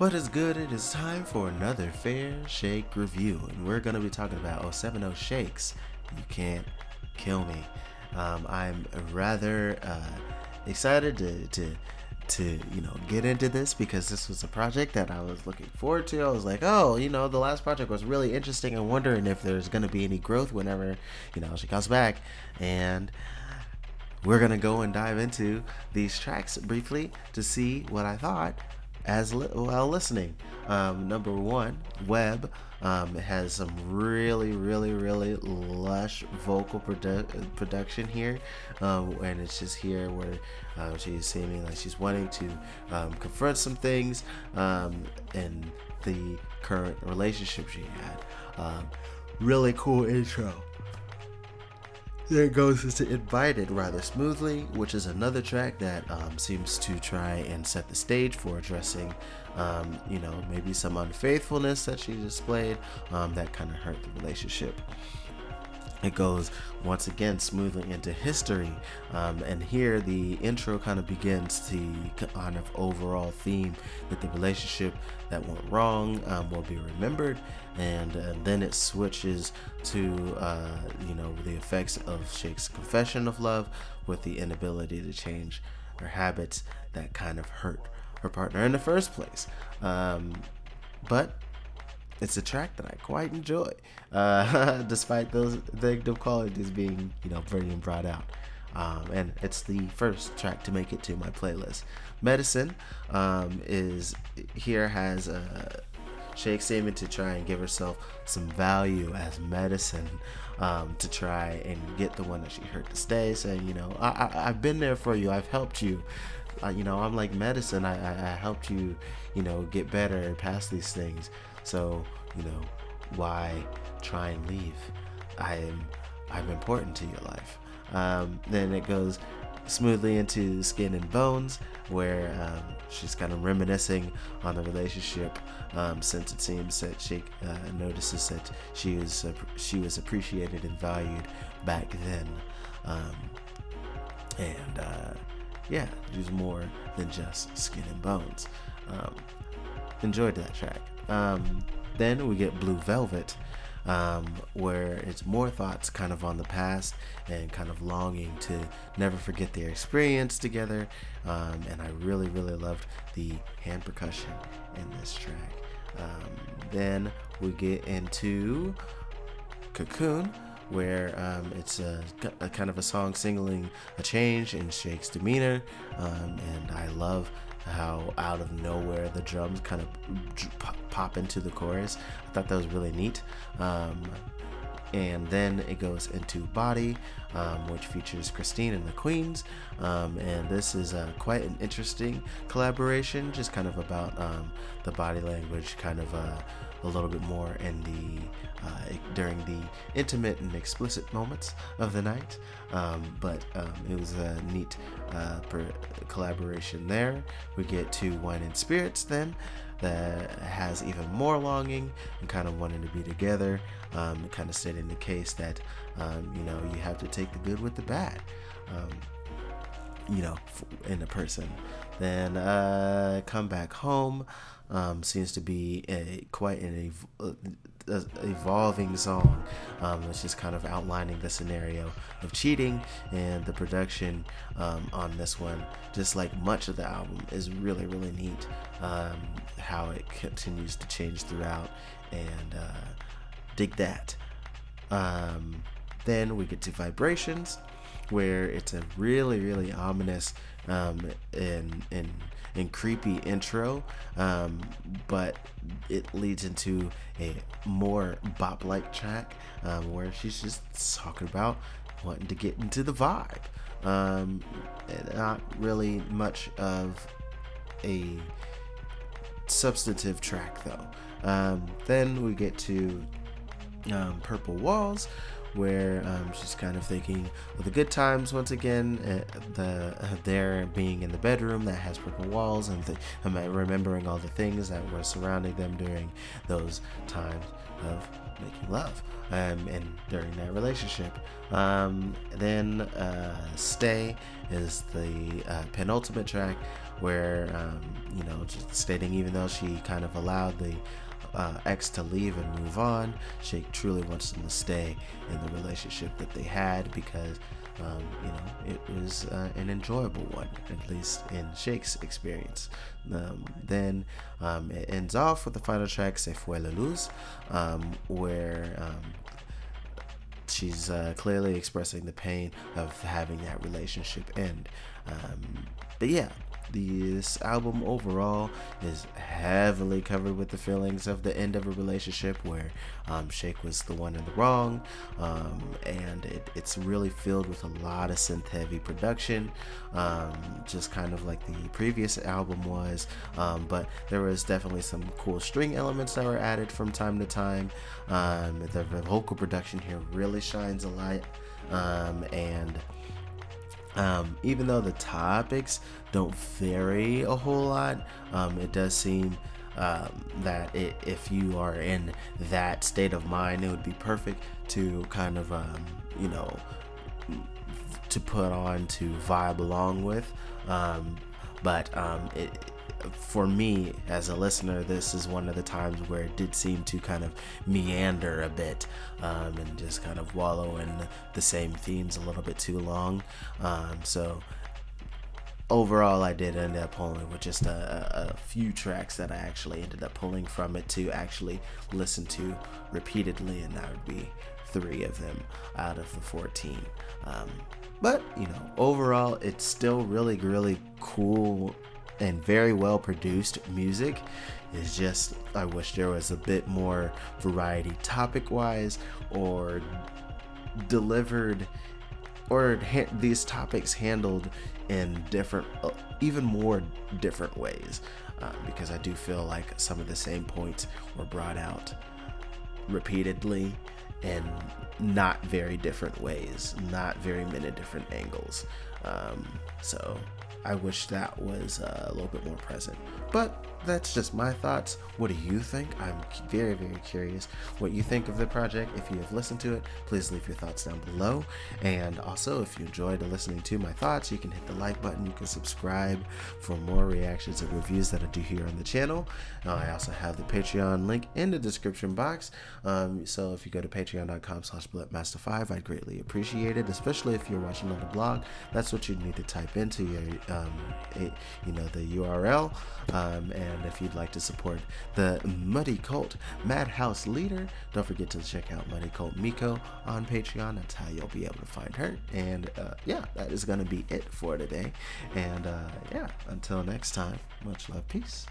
What is good? It is time for another Fair Shake review, and we're going to be talking about 070 Shakes. You Can't Kill Me. I'm rather excited to get into this because this was a project that I was looking forward to. I was like, the last project was really interesting. I'm wondering if there's going to be any growth whenever she comes back, and we're gonna go and dive into these tracks briefly to see what I thought while listening. Number one, Web. It has some really, really, really lush vocal production here, and it's just here where she's seeming like she's wanting to confront some things in the current relationship she had. Really cool intro. There it goes into Invited rather smoothly, which is another track that seems to try and set the stage for addressing, maybe some unfaithfulness that she displayed that kind of hurt the relationship. It goes once again smoothly into History, and here the intro kind of begins the kind of overall theme that the relationship that went wrong will be remembered, and then it switches to the effects of Shake's confession of love with the inability to change her habits that kind of hurt her partner in the first place. But it's a track that I quite enjoy, despite those negative qualities being, very brought out. And it's the first track to make it to my playlist. Medicine has Shake seeming to try and give herself some value as medicine, to try and get the one that she hurt to stay, saying, I've been there for you, I've helped you. I'm like medicine. I helped you, get better and past these things. So, why try and leave? I'm important to your life. Then it goes smoothly into Skin and Bones, where she's kind of reminiscing on the relationship, since it seems that she notices that she was appreciated and valued back then, there's more than just Skin and Bones. Enjoyed that track. Then we get Blue Velvet, where it's more thoughts kind of on the past and kind of longing to never forget their experience together. And I really, really loved the hand percussion in this track. Then we get into Cocoon, where it's a kind of a song signaling a change in Shake's demeanor, and I love how out of nowhere the drums kind of pop into the chorus. I thought that was really neat. And then it goes into Body, which features Christine and the Queens, and this is quite an interesting collaboration, just kind of about the body language, kind of a little bit more in the during the intimate and explicit moments of the night, but it was a neat collaboration there. We get to Wine and Spirits then, that has even more longing and kind of wanting to be together, kind of stating the case that you have to take the good with the bad, in a person. Then Come Back Home seems to be quite an evolving song. It's just kind of outlining the scenario of cheating, and the production on this one, just like much of the album, is really, really neat. How it continues to change throughout, and dig that. Then we get to Vibrations, where it's a really, really ominous and creepy intro, but it leads into a more bop-like track, where she's just talking about wanting to get into the vibe. Not really much of a substantive track though. Then we get to Purple Walls, where she's kind of thinking of the good times once again, their being in the bedroom that has purple walls, and remembering all the things that were surrounding them during those times of making love, and during that relationship. Then Stay is the penultimate track, where just stating even though she kind of allowed the ex to leave and move on, Shake truly wants them to stay in the relationship that they had because it was an enjoyable one, at least in Shake's experience. Then it ends off with the final track, Se Fue la Luz, where she's clearly expressing the pain of having that relationship end. But yeah, this album overall is heavily covered with the feelings of the end of a relationship where Shake was the one in the wrong, and it's really filled with a lot of synth heavy production, just kind of like the previous album was, but there was definitely some cool string elements that were added from time to time. The vocal production here really shines a light, and even though the topics don't vary a whole lot, it does seem that if you are in that state of mind, it would be perfect to kind of to put on to vibe along with. But for me as a listener, this is one of the times where it did seem to kind of meander a bit, and just kind of wallow in the same themes a little bit too long. So overall, I did end up pulling with just a few tracks that I actually ended up pulling from it to actually listen to repeatedly, and that would be 3 of them out of the 14. But overall, it's still really, really cool and very well produced music. It's just, I wish there was a bit more variety topic wise, or delivered, or these topics handled in different, even more different ways, because I do feel like some of the same points were brought out repeatedly in not very different ways, not very many different angles. So I wish that was a little bit more present. But that's just my thoughts. What do you think? I'm very, very curious what you think of the project. If you have listened to it, please leave your thoughts down below. And also, if you enjoyed listening to my thoughts, you can hit the like button. You can subscribe for more reactions and reviews that I do here on the channel. I also have the Patreon link in the description box. So if you go to patreon.com/bulletmaster5, I'd greatly appreciate it, especially if you're watching on the blog. That's what you need to type into your, the URL. And if you'd like to support the Muddy Cult Madhouse leader, don't forget to check out Muddy Cult Miko on Patreon. That's how you'll be able to find her. And that is going to be it for today. And until next time, much love, peace.